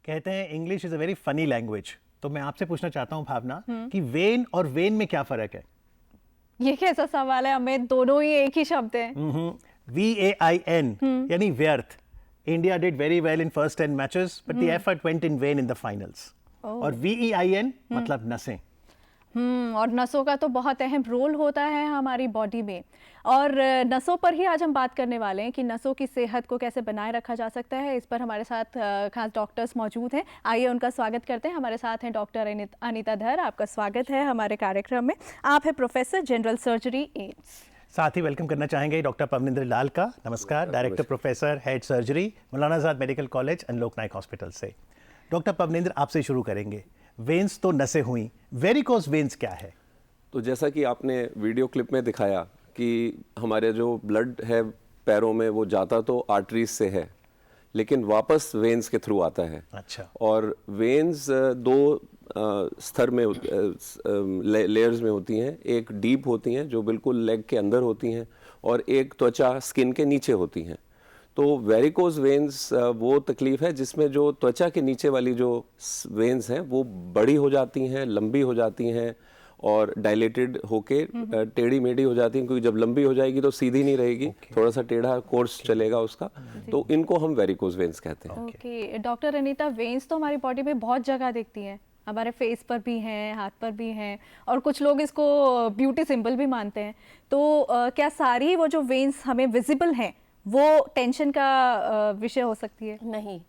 कहते हैं English is a very funny language, तो मैं आपसे पूछना चाहता हूँ भावना कि वेन और वेन में क्या फर्क है? ये कैसा सवाल है, हमें दोनों ही एक ही शब्द है। VAIN यानी व्यर्थ। India did very well in first 10 matches but the effort went in when in the finals. और VEIN मतलब नसें। और नसों का तो बहुत अहम रोल होता है हमारी बॉडी में, और नसों पर ही आज हम बात करने वाले हैं कि नसों की सेहत को कैसे बनाए रखा जा सकता है। इस पर हमारे साथ खास डॉक्टर्स मौजूद हैं, आइए उनका स्वागत करते हैं। हमारे साथ हैं डॉक्टर अनीता धर, आपका स्वागत है हमारे कार्यक्रम में। आप हैं प्रोफेसर जनरल सर्जरी एम्स। साथ ही वेलकम करना चाहेंगे डॉक्टर पवनेंद्र लाल का। नमस्कार, director professor head surgery, Maulana Azad medical college and लोक नायक हॉस्पिटल से। डॉक्टर पवनेंद्र, आपसे शुरू करेंगे। वेन्स तो नसें हुई, वेरिकोज वेन्स क्या है? तो जैसा कि आपने वीडियो क्लिप में दिखाया कि हमारे जो ब्लड है पैरों में वो जाता तो आर्टरीज से है, लेकिन वापस वेन्स के थ्रू आता है। अच्छा। और वेन्स दो स्तर में लेयर्स में होती हैं। एक डीप होती हैं जो बिल्कुल लेग के अंदर होती हैं, और एक त्वचा स्किन के नीचे होती हैं। तो वेरिकोज वेन्स वो तकलीफ है जिसमें जो त्वचा के नीचे वाली जो वेन्स हैं वो बड़ी हो जाती हैं, लंबी हो जाती हैं और डायलेटेड होके टेढ़ी मेढ़ी हो जाती हैं, क्योंकि जब लंबी हो जाएगी तो सीधी नहीं रहेगी, थोड़ा सा टेढ़ा कोर्स चलेगा उसका। तो इनको हम वेरिकोज वेन्स कहते हैं। ओके डॉक्टर अनीता, वेन्स तो हमारी बॉडी में बहुत जगह दिखती हैं, हमारे फेस पर भी हैं, हाथ पर भी हैं, और कुछ लोग इसको ब्यूटी सिंबल भी मानते हैं। तो क्या सारी वो जो वेन्स हमें विजिबल हैं वो टेंशन का विषय हो सकती है? नहीं।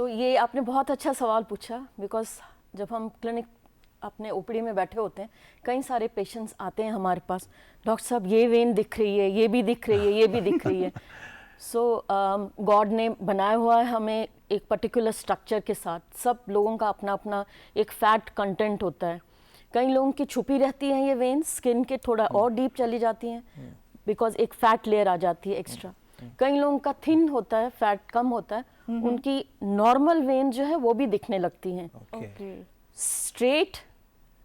ये आपने बहुत अच्छा सवाल पूछा, बिकॉज जब हम क्लिनिक अपने ओपीडी में बैठे होते हैं, कई सारे पेशेंट्स आते हैं हमारे पास, डॉक्टर साहब ये वेन दिख रही है, ये भी दिख रही है, ये भी दिख रही है। गॉड ने बनाया हुआ है हमें एक पर्टिकुलर स्ट्रक्चर के साथ। सब लोगों का अपना अपना एक फैट कंटेंट होता है। कई लोगों की छुपी रहती हैं ये वेन्स, स्किन के थोड़ा और डीप चली जाती हैं, बिकॉज एक फैट लेयर आ जाती है एक्स्ट्रा। कई लोगों का थिन होता है, फैट कम होता है, उनकी नॉर्मल वेन जो है वो भी दिखने लगती हैं। स्ट्रेट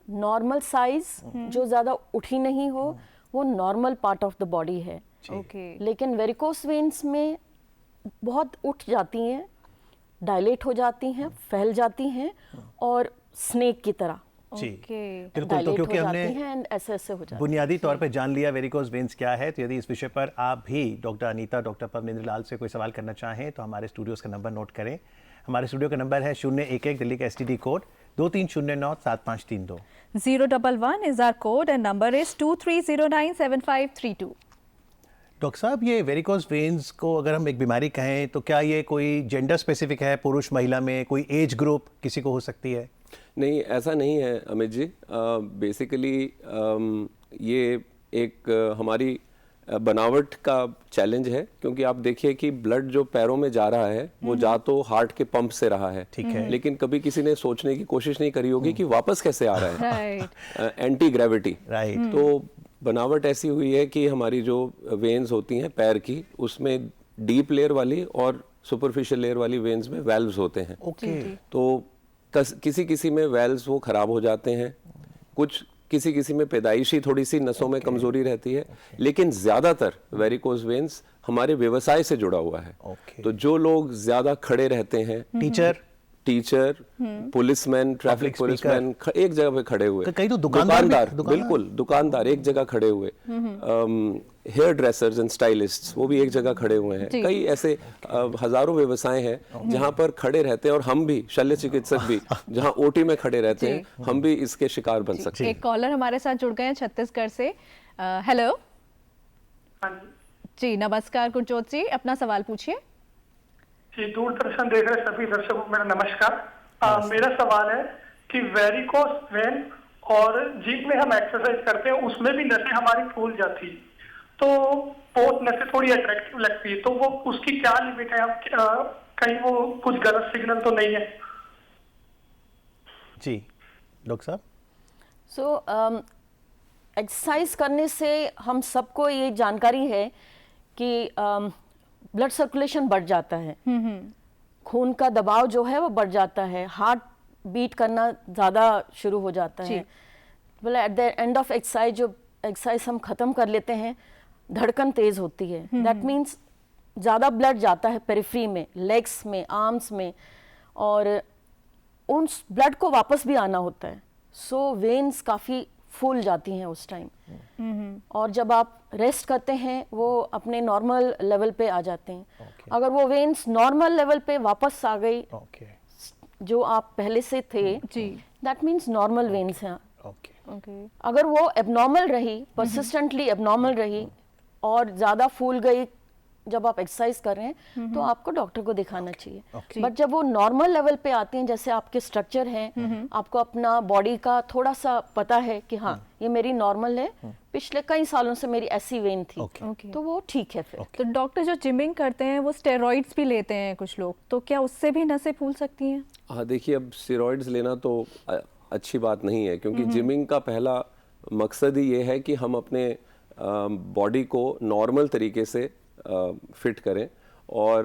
नॉर्मल साइज जो ज्यादा उठी नहीं हो, वो normal part of the body है। लेकिन वेरिकोस वेन्स में बहुत उठ जाती हैं, डायलेट हो जाती हैं, फैल जाती हैं, और स्नेक की तरह बिल्कुल। तो क्योंकि हमने ऐसे हो जाती बुनियादी तौर पे जान लिया वेरिकोज वेन्स क्या है, तो यदि इस विषय पर आप भी डॉक्टर अनीता, डॉक्टर पवनेंद्र लाल से कोई सवाल करना चाहें तो हमारे स्टूडियोज का नंबर नोट करें। हमारे स्टूडियो का नंबर है 011 दिल्ली का STD code 23097532। 011 is our code and number is 23097532। Doctor साहब, ये वेरिकोज वेन्स को अगर हम एक बीमारी कहें तो क्या ये कोई जेंडर स्पेसिफिक है, पुरुष महिला में, कोई एज ग्रुप किसी को हो सकती है? नहीं, ऐसा नहीं है अमित जी। बेसिकली ये एक हमारी बनावट का चैलेंज है, क्योंकि आप देखिए कि ब्लड जो पैरों में जा रहा है वो जा तो हार्ट के पंप से रहा है, ठीक है, लेकिन कभी किसी ने सोचने की कोशिश नहीं करी होगी कि वापस कैसे आ रहा है। Anti gravity. राइट। तो बनावट ऐसी हुई है कि हमारी जो वेन्स होती हैं पैर की, उसमें डीप लेयर वाली और सुपरफिशियल लेयर वाली वेन्स में वेल्व्स होते हैं। तो किसी किसी में वेल्व्स वो खराब हो जाते हैं, कुछ किसी में पैदाइशी थोड़ी सी नसों में कमजोरी रहती है, लेकिन ज्यादातर वेरिकोज वेन्स हमारे व्यवसाय से जुड़ा हुआ है। तो जो लोग ज्यादा खड़े रहते हैं, टीचर, पुलिसमैन, ट्रैफिक पुलिसमैन, एक जगह पे खड़े हुए, कई तो दुकानदार, बिल्कुल दुकानदार एक जगह खड़े हुए, हेयर ड्रेसर्स एंड स्टाइलिस्ट्स वो भी एक जगह खड़े हुए हैं। कई ऐसे हजारों व्यवसाय हैं जहां पर खड़े रहते हैं, और हम भी शल्य चिकित्सक भी जहां ओटी में खड़े रहते हैं, हम भी इसके शिकार बन सकते हैं। एक कॉलर हमारे साथ जुड़ गए हैं छत्तीसगढ़ से। हेलो जी, नमस्कार गुरजोत जी, अपना सवाल पूछिए। जी, दूरदर्शन देख रहे सभी दर्शकों को मेरा नमस्कार। मेरा सवाल है कि वेरिकोस वेन और जिम में हम एक्सरसाइज करते हैं उसमें भी नसें हमारी फूल जाती है, तो बहुत नसें थोड़ी अट्रैक्टिव लगती है, तो वो उसकी क्या लिमिट है? हम कहीं वो कुछ गलत सिग्नल तो नहीं है? जी डॉक्टर साहब। एक्सरसाइज करने से हम सबको ये जानकारी है कि ब्लड सर्कुलेशन बढ़ जाता है, खून का दबाव जो है वो बढ़ जाता है, हार्ट बीट करना ज़्यादा शुरू हो जाता है। मतलब at the end of exercise जो एक्सरसाइज हम ख़त्म कर लेते हैं, धड़कन तेज़ होती है। दैट मीन्स ज़्यादा ब्लड जाता है पेरिफेरी में, लेग्स में, आर्म्स में, और उन ब्लड को वापस भी आना होता है, सो वेन्स काफ़ी फूल जाती हैं उस टाइम। और जब आप रेस्ट करते हैं वो अपने नॉर्मल लेवल पे आ जाते हैं। अगर वो वेन्स नॉर्मल लेवल पे वापस आ गई जो आप पहले से थे, दैट मीन्स नॉर्मल वेन्स हैं। अगर वो एबनॉर्मल रही, परसिस्टेंटली एबनॉर्मल रही और ज़्यादा फूल गई जब आप एक्सरसाइज कर रहे हैं, तो आपको डॉक्टर को दिखाना चाहिए। बट जब वो नॉर्मल लेवल पे आती हैं, जैसे आपके स्ट्रक्चर हैं, आपको अपना बॉडी का थोड़ा सा पता है कि हाँ ये मेरी नॉर्मल है, पिछले कई सालों से मेरी ऐसी वेन थी, तो वो ठीक है फिर। तो डॉक्टर जो जिमिंग करते हैं वो स्टेरॉइड्स भी लेते हैं कुछ लोग, तो क्या उससे भी नसें फूल सकती हैं? हाँ देखिए, अब स्टेरॉइड्स लेना तो अच्छी बात नहीं है, क्योंकि जिमिंग का पहला मकसद ही ये है कि हम अपने बॉडी को नॉर्मल तरीके से फिट करें। और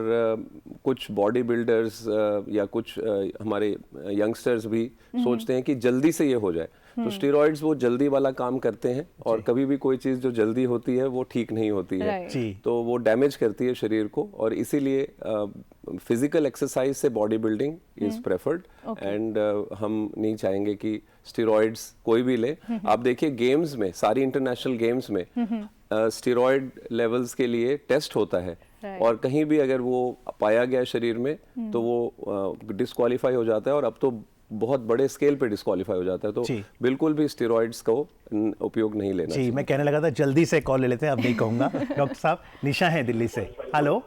कुछ बॉडी बिल्डर्स या कुछ हमारे यंगस्टर्स भी सोचते हैं कि जल्दी से ये हो जाए, तो स्टेरॉइड्स वो जल्दी वाला काम करते हैं, और कभी भी कोई चीज़ जो जल्दी होती है वो ठीक नहीं होती है, तो वो डैमेज करती है शरीर को। और इसीलिए फिजिकल एक्सरसाइज से body building is preferred, and हम नहीं चाहेंगे कि स्टेरॉइड्स कोई भी ले। आप देखिए गेम्स में, सारी इंटरनेशनल गेम्स में स्टेरॉइड लेवल्स के लिए टेस्ट होता है, और कहीं भी अगर वो पाया गया शरीर में तो वो डिस्क्वालीफाई हो जाता है, और अब तो बहुत बड़े स्केल पे डिस्क्वालीफाई हो जाता है। तो बिल्कुल भी स्टेरॉइड्स का उपयोग नहीं लेना चाहिए। मैं कहने लगा था जल्दी से कॉल ले लेते हैं, अब नहीं कहूंगा। डॉक्टर साहब, निशा है दिल्ली से। हेलो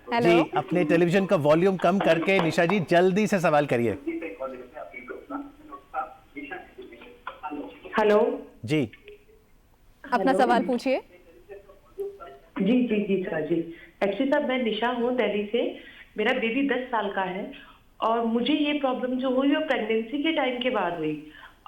जी, अपने टेलीविजन का वॉल्यूम कम करके निशा जी जल्दी से सवाल करिए। हेलो जी, अपना सवाल पूछिए। जी सर जी। एक्चुअली सर मैं निशा हूँ दिल्ली से। मेरा बेबी 10 साल का है, और मुझे ये प्रॉब्लम जो हुई वो प्रेगनेंसी के टाइम के बाद हुई,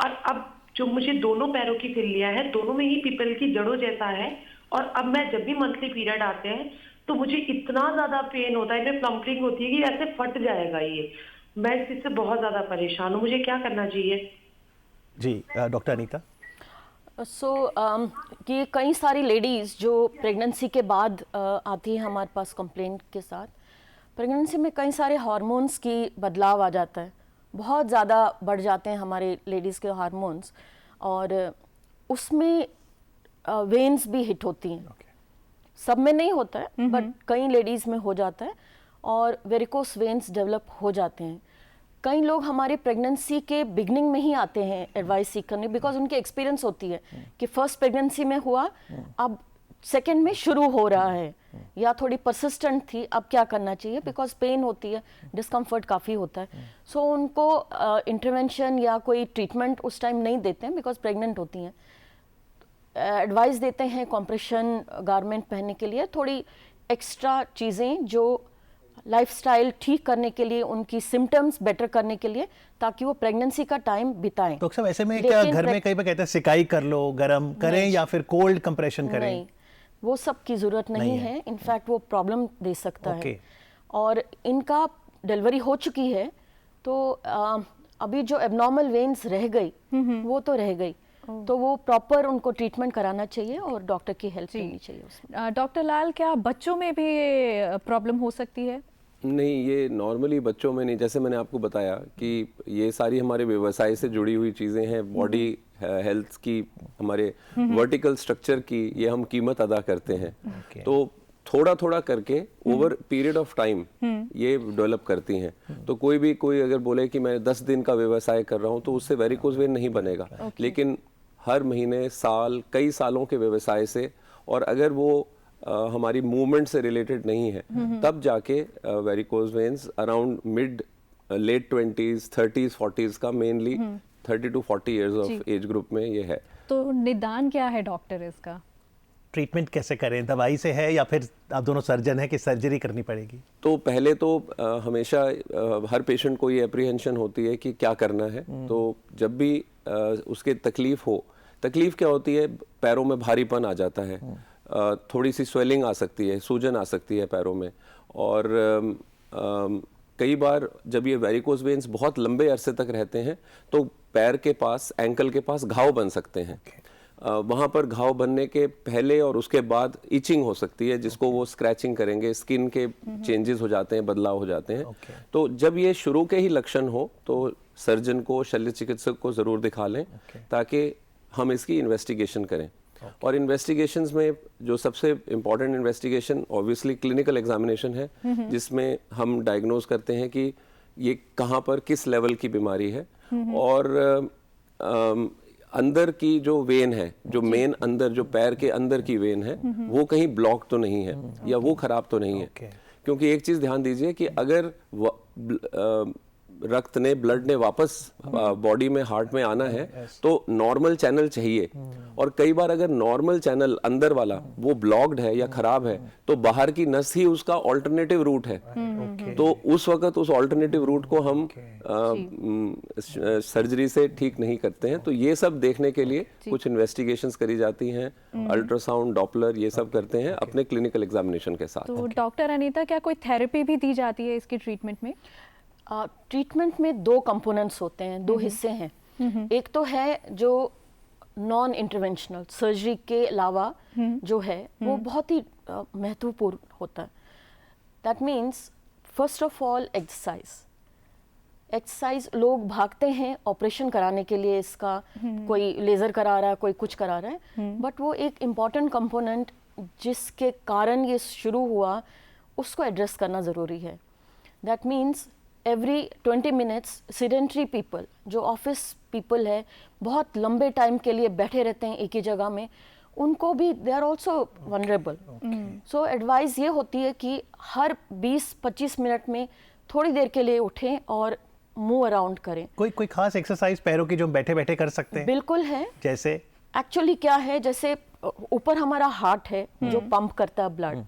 और अब जो मुझे दोनों पैरों की फिलिया है, दोनों में ही पीपल की जड़ों जैसा है, और अब मैं जब भी मंथली पीरियड आते हैं तो मुझे इतना ज्यादा पेन होता है, इतनी प्लम्परिंग होती है कि ऐसे फट जाएगा ये। मैं इस चीज से बहुत ज्यादा परेशान हूँ, मुझे क्या करना चाहिए? जी डॉक्टर अनीता। कि कई सारी लेडीज़ जो प्रेगनेंसी के बाद आती है हमारे पास कंप्लेंट के साथ, प्रेगनेंसी में कई सारे हार्मोन्स की बदलाव आ जाता है, बहुत ज़्यादा बढ़ जाते हैं हमारे लेडीज़ के हार्मोन्स, और उसमें वेन्स भी हिट होती हैं। सब में नहीं होता है, बट कई लेडीज़ में हो जाता है, और वेरिकोस वेन्स डेवलप हो जाते हैं। कई लोग हमारे प्रेगनेंसी के बिगनिंग में ही आते हैं एडवाइस सीख करने, बिकॉज उनकी एक्सपीरियंस होती है कि फर्स्ट प्रेगनेंसी में हुआ, अब सेकेंड में शुरू हो रहा है, या थोड़ी परसिस्टेंट थी, अब क्या करना चाहिए, बिकॉज पेन होती है, डिस्कम्फर्ट काफ़ी होता है। सो उनको इंटरवेंशन या कोई ट्रीटमेंट उस टाइम नहीं देते हैं, बिकॉज प्रेग्नेंट होती हैं। एडवाइस देते हैं कॉम्प्रेशन गारमेंट पहनने के लिए, थोड़ी एक्स्ट्रा चीज़ें जो लाइफस्टाइल ठीक करने के लिए, उनकी सिम्टम्स बेटर करने के लिए, ताकि वो प्रेगनेंसी का टाइम बिताएं। तो ऐसे में क्या घर में कई बार कहते हैं सिकाई कर लो, गरम करें या फिर कोल्ड कंप्रेशन करें? नहीं, वो सब की जरूरत नहीं है। इनफैक्ट वो प्रॉब्लम दे सकता है। और इनका डिलीवरी हो चुकी है, तो अभी जो एबनॉर्मल वेन्स रह गई वो तो रह गई, तो वो प्रॉपर उनको ट्रीटमेंट कराना चाहिए और डॉक्टर की हेल्प लेनी चाहिए उसमें। डॉक्टर लाल, क्या बच्चों में भी ये प्रॉब्लम हो सकती है? नहीं, ये नॉर्मली बच्चों में नहीं। जैसे मैंने आपको बताया कि ये सारी हमारे व्यवसाय से जुड़ी हुई चीज़ें हैं, बॉडी हेल्थ की, हमारे वर्टिकल स्ट्रक्चर की, ये हम कीमत अदा करते हैं। तो थोड़ा थोड़ा करके ओवर पीरियड ऑफ टाइम ये डेवलप करती हैं। तो कोई अगर बोले कि मैं 10 दिन का व्यवसाय कर रहा हूँ, तो उससे वेरिकोज वेन नहीं बनेगा। लेकिन हर महीने, साल, कई सालों के व्यवसाय से, और अगर वो हमारी मूवमेंट से रिलेटेड नहीं है, तब जाके varicose veins around mid late 20s, 30s, 40s का, mainly 30 to 40 years of age group में ये है। तो निदान क्या है डॉक्टर इसका? ट्रीटमेंट कैसे करें? दवाई से है या फिर आप दोनों सर्जन हैं कि सर्जरी करनी पड़ेगी? तो पहले तो हमेशा हर पेशेंट को ये अप्रीहेंशन होती है कि क्या करना है। तो जब भी उसके तकलीफ हो, तकलीफ क्या होती है, पैरों में भारीपन आ जाता है, थोड़ी सी स्वेलिंग आ सकती है, सूजन आ सकती है पैरों में, और कई बार जब ये वेरिकोज वेन्स बहुत लंबे अरसे तक रहते हैं तो पैर के पास, एंकल के पास घाव बन सकते हैं। वहाँ पर घाव बनने के पहले और उसके बाद इचिंग हो सकती है, जिसको वो स्क्रैचिंग करेंगे, स्किन के चेंजेस हो जाते हैं, बदलाव हो जाते हैं। तो जब ये शुरू के ही लक्षण हो तो सर्जन को, शल्य चिकित्सक को ज़रूर दिखा लें, ताकि हम इसकी इन्वेस्टिगेशन करें। और इन्वेस्टिगेशंस में जो सबसे important investigation obviously clinical examination है, जिसमें हम डायग्नोज करते हैं कि ये कहाँ पर किस लेवल की बीमारी है, और अंदर की जो वेन है, जो मेन अंदर जो पैर के अंदर की वेन है, वो कहीं ब्लॉक तो नहीं है या वो खराब तो नहीं है। क्योंकि एक चीज ध्यान दीजिए कि अगर रक्त ने, ब्लड ने वापस बॉडी में, हार्ट में आना है तो नॉर्मल चैनल चाहिए, और कई बार अगर नॉर्मल चैनल अंदर वाला वो ब्लॉक्ड है या खराब है तो बाहर की नस ही उसका ऑल्टरनेटिव रूट है। तो उस वक्त उस ऑल्टरनेटिव रूट को हम सर्जरी से ठीक नहीं करते हैं। तो ये सब देखने के लिए कुछ इन्वेस्टिगेशंस करी जाती हैं, अल्ट्रासाउंड, डॉपलर, ये सब करते हैं अपने क्लिनिकल एग्जामिनेशन के साथ। तो डॉक्टर अनीता, क्या कोई थेरेपी भी दी जाती है इसकी ट्रीटमेंट में? ट्रीटमेंट में 2 कंपोनेंट्स होते हैं, 2 हिस्से हैं। एक तो है जो नॉन इंटरवेंशनल सर्जरी के अलावा जो है वो बहुत ही महत्वपूर्ण होता है। That means first of all exercise लोग भागते हैं ऑपरेशन कराने के लिए, इसका कोई लेज़र करा रहा है, कोई कुछ करा रहा है, बट वो एक इम्पॉर्टेंट कंपोनेंट जिसके कारण ये शुरू हुआ उसको एड्रेस करना ज़रूरी है। That means every 20 minutes sedentary people, जो ऑफिस पीपल है, बहुत लंबे टाइम के लिए बैठे रहते हैं एक ही जगह में, उनको भी they are also vulnerable. So advice ये होती है कि हर 20-25 मिनट में थोड़ी देर के लिए उठें और मूव अराउंड करें। कोई खास एक्सरसाइज पैरों की जो बैठे बैठे कर सकते हैं? बिल्कुल है। जैसे एक्चुअली क्या है, जैसे ऊपर हमारा हार्ट है जो पंप करता है ब्लड,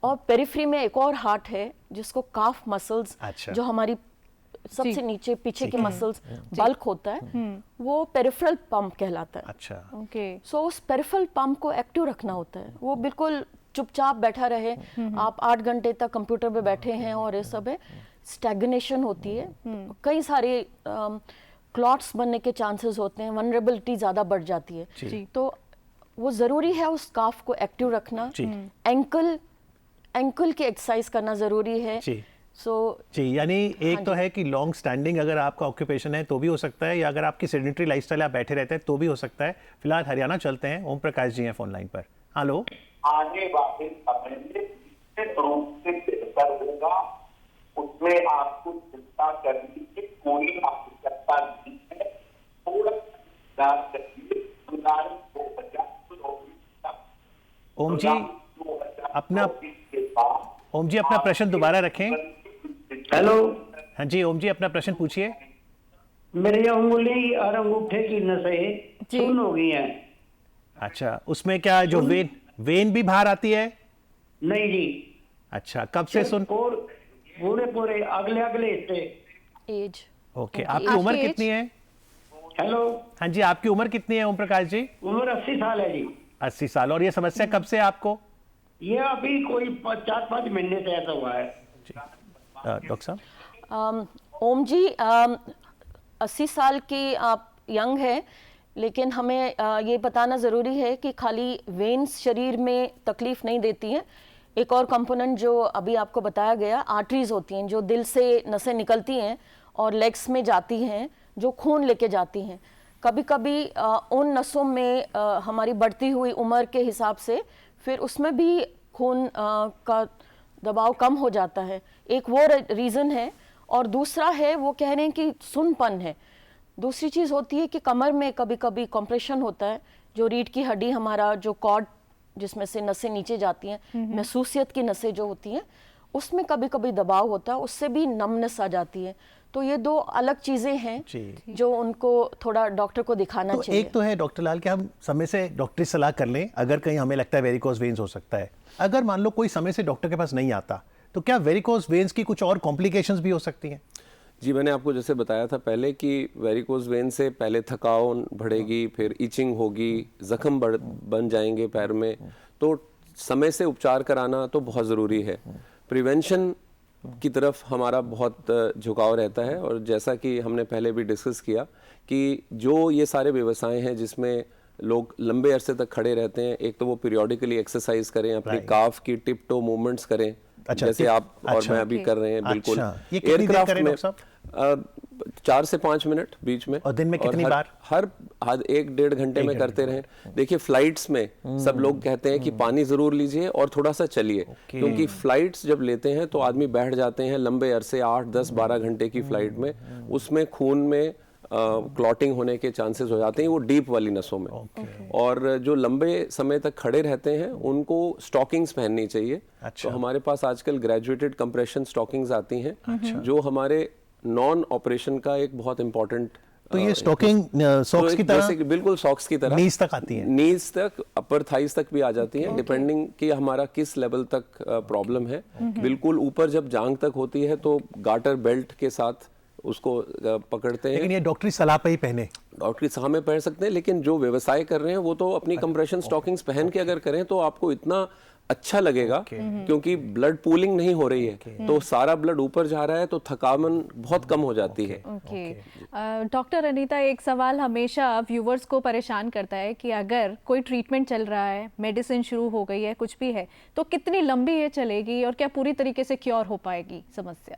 और पेरिफेरी में एक और हार्ट है जिसको काफ मसल्स, जो हमारी सबसे नीचे पीछे के मसल्स बल्क होता है, वो पेरिफेरल पंप कहलाता है। अच्छा, ओके। सो उस पेरिफेरल पंप को एक्टिव रखना होता है। वो बिल्कुल चुपचाप बैठा रहे, आप 8 घंटे तक कंप्यूटर पे बैठे हैं और ये सब है, स्टैग्नेशन होती है, कई सारे क्लॉट्स बनने के चांसेस होते हैं, वनरेबिलिटी ज़्यादा बढ़ जाती है। तो वो ज़रूरी है उस काफ को एक्टिव रखना। एंकल की एक्सरसाइज करना ज़रूरी है। जी, यानी एक तो है कि लॉन्ग स्टैंडिंग अगर आपका ऑक्यूपेशन है तो भी हो सकता है, या अगर आपकी सेडेंटरी लाइफस्टाइल आप बैठे रहते हैं तो भी हो सकता है। फिलहाल हरियाणा चलते हैं, ओम प्रकाश जी हैं फोन लाइन पर। हेलो। आगे वाले समय में रूप से बेहतर होगा, उसमें आपको चिंता करने की कोई आवश्यकता नहीं है। थोड़ा करिए, ओम जी अपना प्रश्न दोबारा रखें। हेलो। हाँ जी ओम जी, अपना प्रश्न पूछिए। मेरी उंगली और अंगूठे की नसें सुन्न हो गई हैं। अच्छा, उसमें क्या जो वेन भी बाहर आती है? नहीं जी। अच्छा, कब से सुन? पूरे अगले हिस्से। एज। ओके, आपकी उम्र कितनी है? हेलो। हाँ जी, आपकी उम्र कितनी है ओम प्रकाश जी? उम्र 80 साल है जी। 80 साल। और ये समस्या कब से आपको? ये अभी कोई 4-5 महीने से ऐसा हुआ है। डॉक्टर साहब। ओम जी, 80 साल की आप यंग है, लेकिन हमें ये बताना ज़रूरी है कि खाली वेन्स शरीर में तकलीफ नहीं देती हैं। एक और कंपोनेंट जो अभी आपको बताया गया, आर्टरीज होती हैं जो दिल से नसें निकलती हैं और लेग्स में जाती हैं, जो खून लेके जाती हैं। कभी कभी उन नसों में हमारी बढ़ती हुई उम्र के हिसाब से फिर उसमें भी खून का दबाव कम हो जाता है। एक वो रीज़न है, और दूसरा है वो कह रहे हैं कि सुन्नपन है। दूसरी चीज़ होती है कि कमर में कभी कभी कॉम्प्रेशन होता है, जो रीढ़ की हड्डी, हमारा जो कॉर्ड जिसमें से नसें नीचे जाती हैं, महसूसियत की नसें जो होती हैं, उसमें कभी कभी दबाव होता है, उससे भी नमनेस आ जाती है। तो ये 2 अलग चीज़ें हैं जो उनको थोड़ा डॉक्टर को दिखाना तो चाहिए। एक तो है डॉक्टर लाल कि हम समय से डॉक्टरी सलाह कर लें अगर कहीं हमें लगता है वेरिकोज वेन्स हो सकता है। अगर मान लो कोई समय से डॉक्टर के पास नहीं आता, तो क्या वेरिकोज वेन्स की कुछ और कॉम्प्लिकेशंस भी हो सकती हैं? जी, मैंने आपको जैसे बताया था पहले कि वेरिकोज वेन से पहले थकान बढ़ेगी, फिर इचिंग होगी, जख्म बन जाएंगे पैर में। तो समय से उपचार कराना तो बहुत ज़रूरी है। प्रिवेंशन की तरफ हमारा बहुत झुकाव रहता है, और जैसा कि हमने पहले भी डिस्कस किया कि जो ये सारे व्यवसाय हैं जिसमें लोग लंबे अरसे तक खड़े रहते हैं, एक तो वो पीरियोडिकली एक्सरसाइज करें, अपनी काफ की टिप टो मूवमेंट्स करें, जैसे आप और मैं अभी कर रहे हैं। बिल्कुल। ये कितनी देर करें डॉक्टर साहब? 4 से 5 मिनट बीच में। और दिन में कितनी बार? हर 1-1.5 घंटे में करते रहें। देखिए फ्लाइट्स में सब लोग कहते हैं कि पानी जरूर लीजिए और थोड़ा सा चलिए, क्योंकि फ्लाइट्स जब लेते हैं तो आदमी बैठ जाते हैं लंबे अरसे, 8, 10, 12 घंटे की फ्लाइट में, उसमें खून में क्लॉटिंग होने के चांसेस हो जाते हैं, वो डीप वाली नसों में। और जो लंबे समय तक खड़े रहते हैं उनको स्टॉकिंग्स पहननी चाहिए। तो हमारे पास आजकल ग्रेजुएटेड कंप्रेशन स्टॉकिंग्स आती हैं, जो हमारे नॉन ऑपरेशन का एक बहुत इंपॉर्टेंट। तो ये स्टॉकिंग सॉक्स की तरह, जैसे कि बिल्कुल सॉक्स की तरह नीज तक आती है, नीज तक, अपर थाइज तक भी आ जाती है, डिपेंडिंग कि हमारा किस लेवल तक प्रॉब्लम है। बिल्कुल ऊपर जब जांग तक होती है तो गार्टर बेल्ट के साथ उसको पकड़ते हैं। लेकिन ये डॉक्टरी सलाह पे ही पहने, डॉक्टरी सलाह में पहन सकते हैं, लेकिन जो व्यवसाय कर रहे हैं वो तो अपनी कंप्रेशन स्टॉकिंग्स पहन के अगर करें तो आपको इतना अच्छा लगेगा, क्योंकि ब्लड पूलिंग नहीं हो रही है, तो सारा ब्लड ऊपर जा रहा है, तो थकान बहुत कम हो जाती है। डॉक्टर अनीता, एक सवाल हमेशा व्यूवर्स को परेशान करता है कि अगर कोई ट्रीटमेंट चल रहा है, मेडिसिन शुरू हो गई है, कुछ भी है, तो कितनी लंबी ये चलेगी और क्या पूरी तरीके से क्योर हो पाएगी समस्या?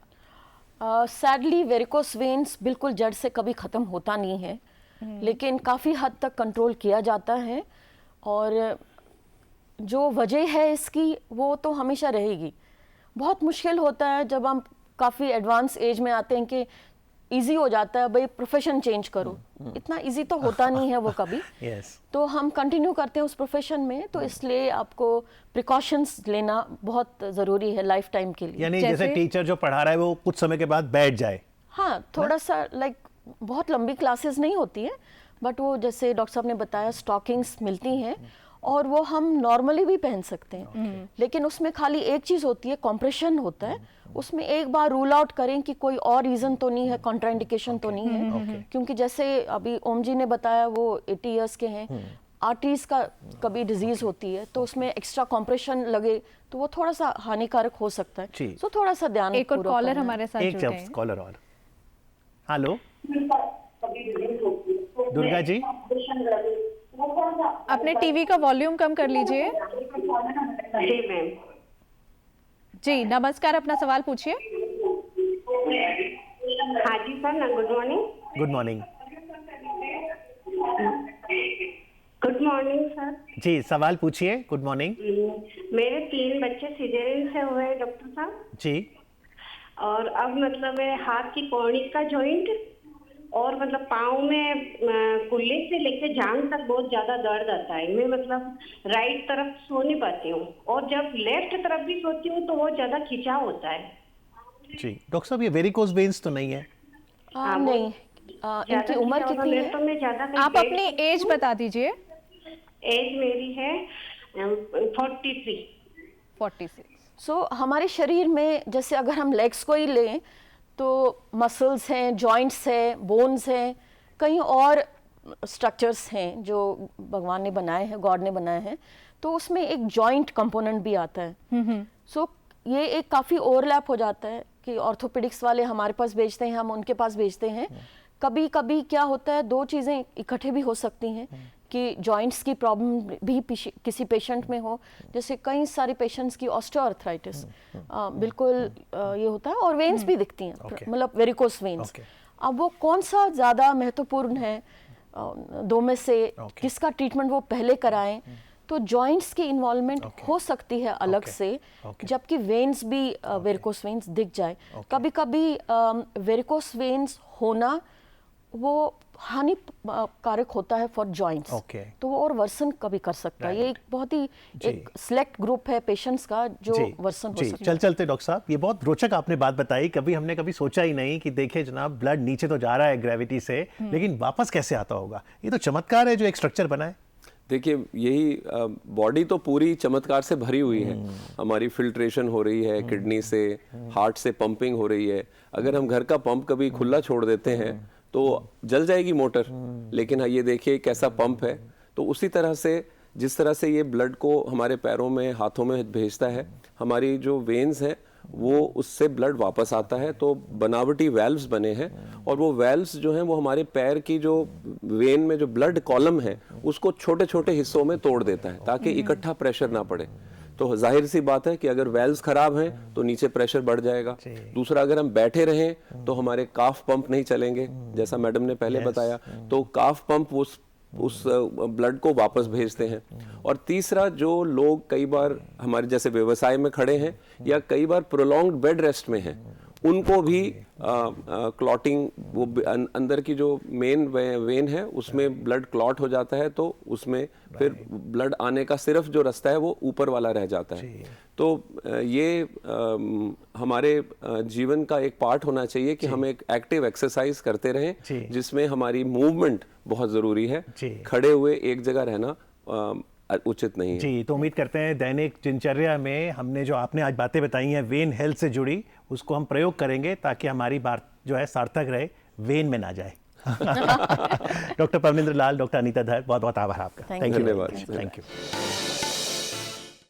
सैडली वेरिकोस वेन्स बिल्कुल जड़ से कभी ख़त्म होता नहीं है, लेकिन काफ़ी हद तक कंट्रोल किया जाता है, और जो वजह है इसकी वो तो हमेशा रहेगी। बहुत मुश्किल होता है जब हम काफ़ी एडवांस एज में आते हैं कि इजी हो जाता है भाई प्रोफेशन चेंज करो, इतना इजी तो होता नहीं है वो कभी। तो हम कंटिन्यू करते हैं उस प्रोफेशन में, तो इसलिए आपको प्रिकॉशंस लेना बहुत ज़रूरी है लाइफ टाइम के लिए। यानी जैसे टीचर जो पढ़ा रहा है वो कुछ समय के बाद बैठ जाए। हाँ, थोड़ा सा लाइक बहुत लंबी क्लासेस नहीं होती है, बट वो जैसे डॉक्टर साहब ने बताया स्टॉकिंग्स मिलती हैं और वो हम नॉर्मली भी पहन सकते हैं। लेकिन उसमें खाली एक चीज़ होती है, कॉम्प्रेशन होता है, उसमें एक बार रूल आउट करें कि कोई और रीज़न तो नहीं है, कॉन्ट्राइंडिकेशन तो नहीं है, क्योंकि जैसे अभी ओम जी ने बताया वो 80 ईयर्स के हैं, आर्टरीज का कभी डिजीज होती है तो उसमें एक्स्ट्रा कॉम्प्रेशन लगे तो वो थोड़ा सा हानिकारक हो सकता है, तो थोड़ा सा ध्यान। एक और कॉलर हमारे साथ जुड़ गए हैं। कॉलर और हेलो दुर्गा जी, अपने टीवी का वॉल्यूम कम कर लीजिए। जी मैम। जी नमस्कार, अपना सवाल पूछिए। हाँ जी sir, good morning. Good morning. Good morning sir. जी सवाल पूछिए। Good morning. मेरे 3 बच्चे सिजेरियन से हुए हैं डॉक्टर साहब जी, और अब मतलब है हाथ की कौड़ी का जॉइंट और मतलब पाँव में कुल्ले से लेके जांग तक बहुत ज्यादा दर्द आता है। मैं मतलब राइट तरफ सो नहीं पाती हूँ और जब लेफ्ट तरफ भी सोती हूँ तो बहुत ज्यादा खिंचाव होता है। जी डॉक्टर साहब, ये वेरिकोज वेन्स तो नहीं है? नहीं, इनकी उम्र कितनी है? तो मैं ज्यादा आप अपनी एज बता दीजिए। एज मेरी है 43। 46। सो हमारे शरीर में जैसे अगर हम लेग्स को ही लें तो मसल्स हैं, जॉइंट्स हैं, बोन्स हैं, कई और स्ट्रक्चर्स हैं जो भगवान ने बनाए हैं, गॉड ने बनाए हैं, तो उसमें एक जॉइंट कंपोनेंट भी आता है। सो ये एक काफ़ी ओवरलैप हो जाता है कि ऑर्थोपेडिक्स वाले हमारे पास भेजते हैं, हम उनके पास भेजते हैं। कभी कभी क्या होता है, 2 चीज़ें इकट्ठे भी हो सकती हैं कि जॉइंट्स की प्रॉब्लम भी किसी पेशेंट में हो, जैसे कई सारे पेशेंट्स की ऑस्टियोआर्थराइटिस बिल्कुल ये होता है, और वेन्स भी दिखती हैं, मतलब वेरिकोस वेन्स। अब वो कौन सा ज़्यादा महत्वपूर्ण है 2 में से, किसका ट्रीटमेंट वो पहले कराएं, तो जॉइंट्स की इन्वॉल्वमेंट हो सकती है अलग से, जबकि वेन्स भी वेरिकोस वेन्स दिख जाए। कभी कभी वेरिकोस वेन्स होना वो हानिकारक होता है फॉर जॉइंट्स, तो वो और वर्सन कभी कर सकता है। ये एक बहुत ही एक सिलेक्ट ग्रुप है पेशेंट्स का जो वर्सन हो सकता है। चलते डॉक्टर साहब, ये बहुत रोचक आपने बात बताई। हमने कभी सोचा ही नहीं कि देखे जनाब, ब्लड नीचे तो जा रहा है ग्रेविटी से, लेकिन वापस कैसे आता होगा? ये तो चमत्कार है जो एक स्ट्रक्चर बना है। देखिए, यही बॉडी तो पूरी चमत्कार से भरी हुई है। हमारी फिल्ट्रेशन हो रही है किडनी से, हार्ट से पंपिंग हो रही है। अगर हम घर का पंप कभी खुला छोड़ देते हैं तो जल जाएगी मोटर, लेकिन ये देखिए कैसा पंप है। तो उसी तरह से जिस तरह से ये ब्लड को हमारे पैरों में, हाथों में भेजता है, हमारी जो वेन्स हैं वो उससे ब्लड वापस आता है। तो बनावटी वेल्व्स बने हैं और वो वेल्व्स जो हैं वो हमारे पैर की जो वेन में जो ब्लड कॉलम है उसको छोटे छोटे हिस्सों में तोड़ देता है ताकि इकट्ठा प्रेशर ना पड़े। तो जाहिर सी बात है कि अगर वेल्व्स खराब हैं तो नीचे प्रेशर बढ़ जाएगा। दूसरा, अगर हम बैठे रहें तो हमारे काफ पंप नहीं चलेंगे, जैसा मैडम ने पहले बताया, तो काफ पंप उस ब्लड को वापस भेजते हैं। और तीसरा, जो लोग कई बार हमारे जैसे व्यवसाय में खड़े हैं या कई बार प्रोलॉन्ग्ड बेड रेस्ट में हैं, उनको भी क्लॉटिंग, वो अंदर की जो मेन वेन है उसमें ब्लड क्लॉट हो जाता है, तो उसमें फिर ब्लड आने का सिर्फ जो रास्ता है वो ऊपर वाला रह जाता है। तो ये हमारे जीवन का एक पार्ट होना चाहिए कि हम एक एक्टिव एक्सरसाइज करते रहें जिसमें हमारी मूवमेंट बहुत ज़रूरी है। खड़े हुए एक जगह रहना उचित नहीं है। जी, तो उम्मीद करते हैं दैनिक दिनचर्या में हमने जो आपने आज बातें बताई हैं वेन हेल्थ से जुड़ी, उसको हम प्रयोग करेंगे ताकि हमारी बात जो है सार्थक रहे, वेन में ना जाए। डॉक्टर परमिंदर लाल, डॉक्टर अनीता धर, बहुत बहुत आभार आपका। धन्यवाद। Thank you.